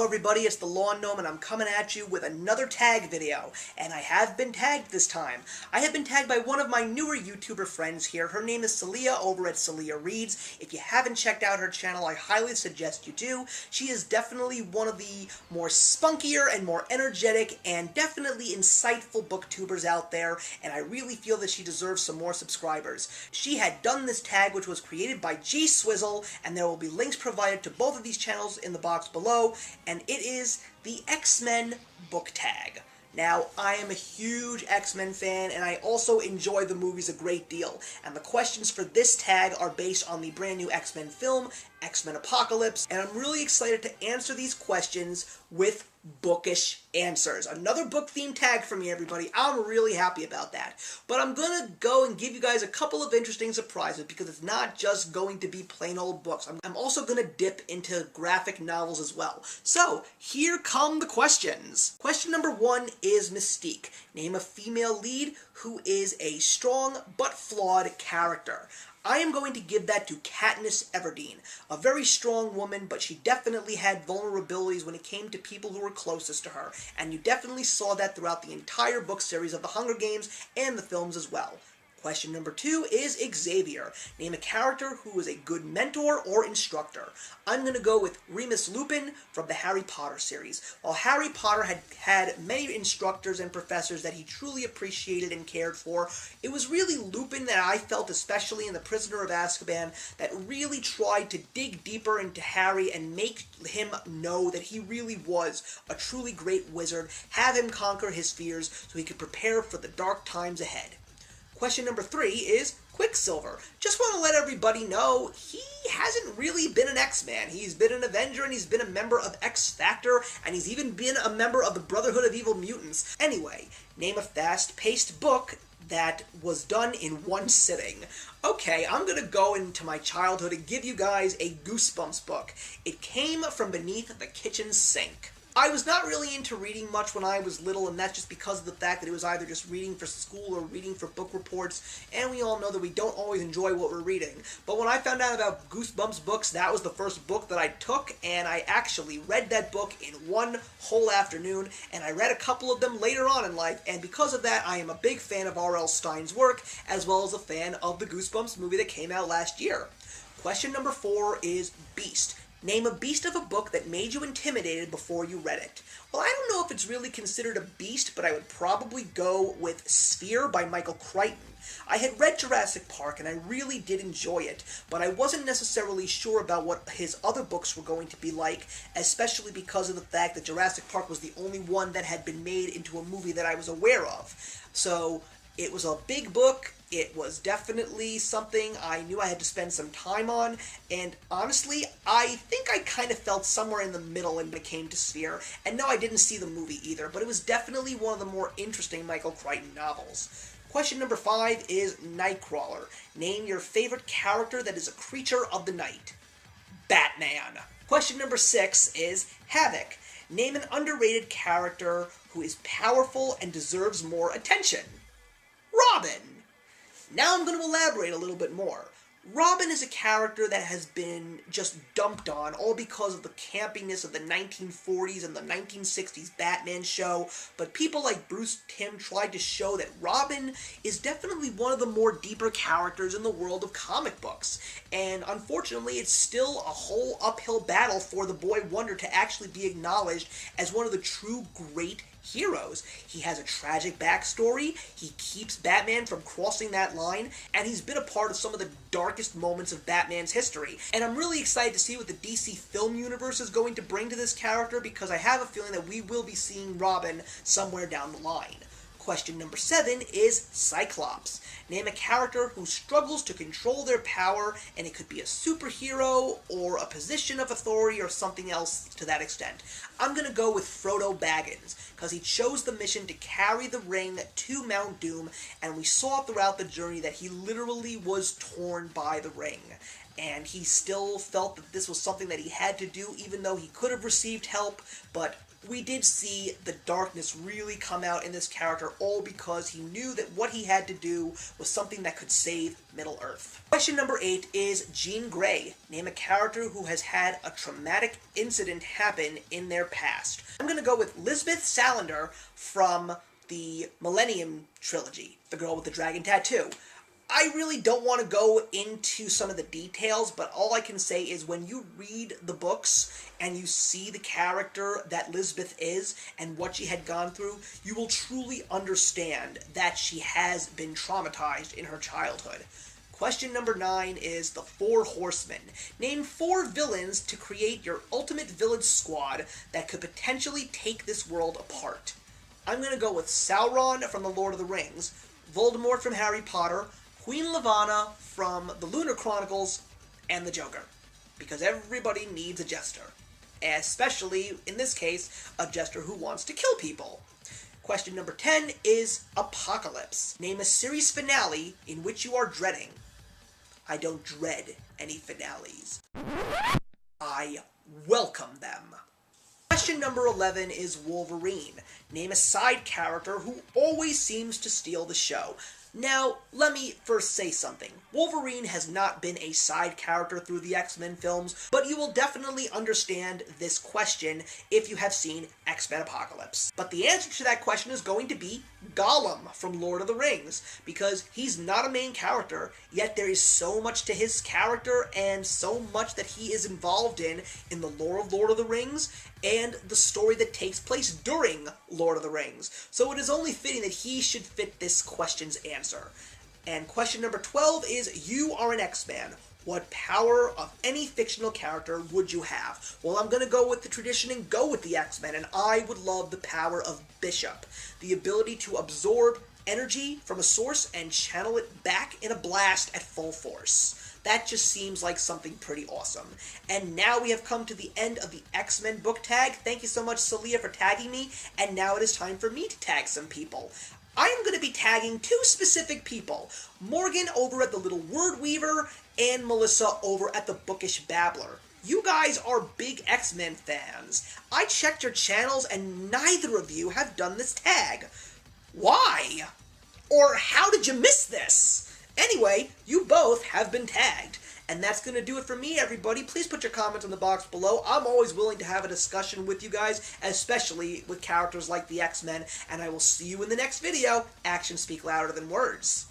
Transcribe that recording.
everybody, it's the Lawn Gnome and I'm coming at you with another tag video. And I have been tagged this time. I have been tagged by one of my newer YouTuber friends here. Her name is Celia over at SeliahReads. If you haven't checked out her channel, I highly suggest you do. She is definitely one of the more spunkier and more energetic and definitely insightful booktubers out there, and I really feel that she deserves some more subscribers. She had done this tag, which was created by G Swizzle, and there will be links provided to both of these channels in the box below, and it is the X-Men book tag. Now, I am a huge X-Men fan, and I also enjoy the movies a great deal, and the questions for this tag are based on the brand new X-Men film, X-Men Apocalypse, and I'm really excited to answer these questions with bookish answers. Another book-themed tag for me, everybody. I'm really happy about that. But I'm gonna go and give you guys a couple of interesting surprises, because it's not just going to be plain old books. I'm also gonna dip into graphic novels as well. So, here come the questions. Question number 1 is Mystique. Name a female lead who is a strong but flawed character. I am going to give that to Katniss Everdeen, a very strong woman, but she definitely had vulnerabilities when it came to people who were closest to her, and you definitely saw that throughout the entire book series of The Hunger Games and the films as well. Question number 2 is Xavier. Name a character who is a good mentor or instructor. I'm going to go with Remus Lupin from the Harry Potter series. While Harry Potter had many instructors and professors that he truly appreciated and cared for, it was really Lupin that I felt, especially in The Prisoner of Azkaban, that really tried to dig deeper into Harry and make him know that he really was a truly great wizard, have him conquer his fears so he could prepare for the dark times ahead. Question number 3 is Quicksilver. Just want to let everybody know, he hasn't really been an X-Man. He's been an Avenger, and he's been a member of X-Factor, and he's even been a member of the Brotherhood of Evil Mutants. Anyway, name a fast-paced book that was done in one sitting. Okay, I'm gonna go into my childhood and give you guys a Goosebumps book. It came from beneath the kitchen sink. I was not really into reading much when I was little, and that's just because of the fact that it was either just reading for school or reading for book reports, and we all know that we don't always enjoy what we're reading. But when I found out about Goosebumps books, that was the first book that I took, and I actually read that book in one whole afternoon, and I read a couple of them later on in life, and because of that, I am a big fan of R.L. Stine's work, as well as a fan of the Goosebumps movie that came out last year. Question number 4 is Beast. Name a beast of a book that made you intimidated before you read it. Well, I don't know if it's really considered a beast, but I would probably go with Sphere by Michael Crichton. I had read Jurassic Park, and I really did enjoy it, but I wasn't necessarily sure about what his other books were going to be like, especially because of the fact that Jurassic Park was the only one that had been made into a movie that I was aware of. So, it was a big book. It was definitely something I knew I had to spend some time on, and honestly, I think I kind of felt somewhere in the middle when it came to Sphere, and no, I didn't see the movie either, but it was definitely one of the more interesting Michael Crichton novels. Question number 5 is Nightcrawler. Name your favorite character that is a creature of the night. Batman. Question number 6 is Havok. Name an underrated character who is powerful and deserves more attention. Robin. Now I'm going to elaborate a little bit more. Robin is a character that has been just dumped on, all because of the campiness of the 1940s and the 1960s Batman show, but people like Bruce Timm tried to show that Robin is definitely one of the more deeper characters in the world of comic books, and unfortunately it's still a whole uphill battle for the Boy Wonder to actually be acknowledged as one of the true great heroes. He has a tragic backstory, he keeps Batman from crossing that line, and he's been a part of some of the darkest moments of Batman's history. And I'm really excited to see what the DC film universe is going to bring to this character, because I have a feeling that we will be seeing Robin somewhere down the line. Question number 7 is Cyclops. Name a character who struggles to control their power, and it could be a superhero, or a position of authority, or something else to that extent. I'm going to go with Frodo Baggins, because he chose the mission to carry the ring to Mount Doom, and we saw throughout the journey that he literally was torn by the ring. And he still felt that this was something that he had to do, even though he could have received help, but we did see the darkness really come out in this character, all because he knew that what he had to do was something that could save Middle-earth. Question number 8 is Jean Grey. Name a character who has had a traumatic incident happen in their past. I'm going to go with Lisbeth Salander from the Millennium Trilogy, the girl with the dragon tattoo. I really don't want to go into some of the details, but all I can say is when you read the books and you see the character that Lisbeth is and what she had gone through, you will truly understand that she has been traumatized in her childhood. Question number 9 is the Four Horsemen. Name 4 villains to create your ultimate villain squad that could potentially take this world apart. I'm going to go with Sauron from The Lord of the Rings, Voldemort from Harry Potter, Queen Lavanna from the Lunar Chronicles, and the Joker. Because everybody needs a jester. Especially, in this case, a jester who wants to kill people. Question number 10 is Apocalypse. Name a series finale in which you are dreading. I don't dread any finales. I welcome them. Question number 11 is Wolverine. Name a side character who always seems to steal the show. Now, let me first say something. Wolverine has not been a side character through the X-Men films, but you will definitely understand this question if you have seen X-Men Apocalypse. But the answer to that question is going to be Gollum from Lord of the Rings, because he's not a main character, yet there is so much to his character and so much that he is involved in the lore of Lord of the Rings and the story that takes place during Lord of the Rings. So it is only fitting that he should fit this question's answer. And question number 12 is, you are an X-Man. What power of any fictional character would you have? Well, I'm going to go with the tradition and go with the X-Men, and I would love the power of Bishop. The ability to absorb energy from a source and channel it back in a blast at full force. That just seems like something pretty awesome. And now we have come to the end of the X-Men book tag. Thank you so much, Seliah, for tagging me, and now it is time for me to tag some people. I am going to be tagging 2 specific people, Morgan over at the Little Word Weaver and Melissa over at the Bookish Babbler. You guys are big X-Men fans. I checked your channels and neither of you have done this tag. Why? Or how did you miss this? Anyway, you both have been tagged. And that's going to do it for me, everybody. Please put your comments in the box below. I'm always willing to have a discussion with you guys, especially with characters like the X-Men. And I will see you in the next video. Actions speak louder than words.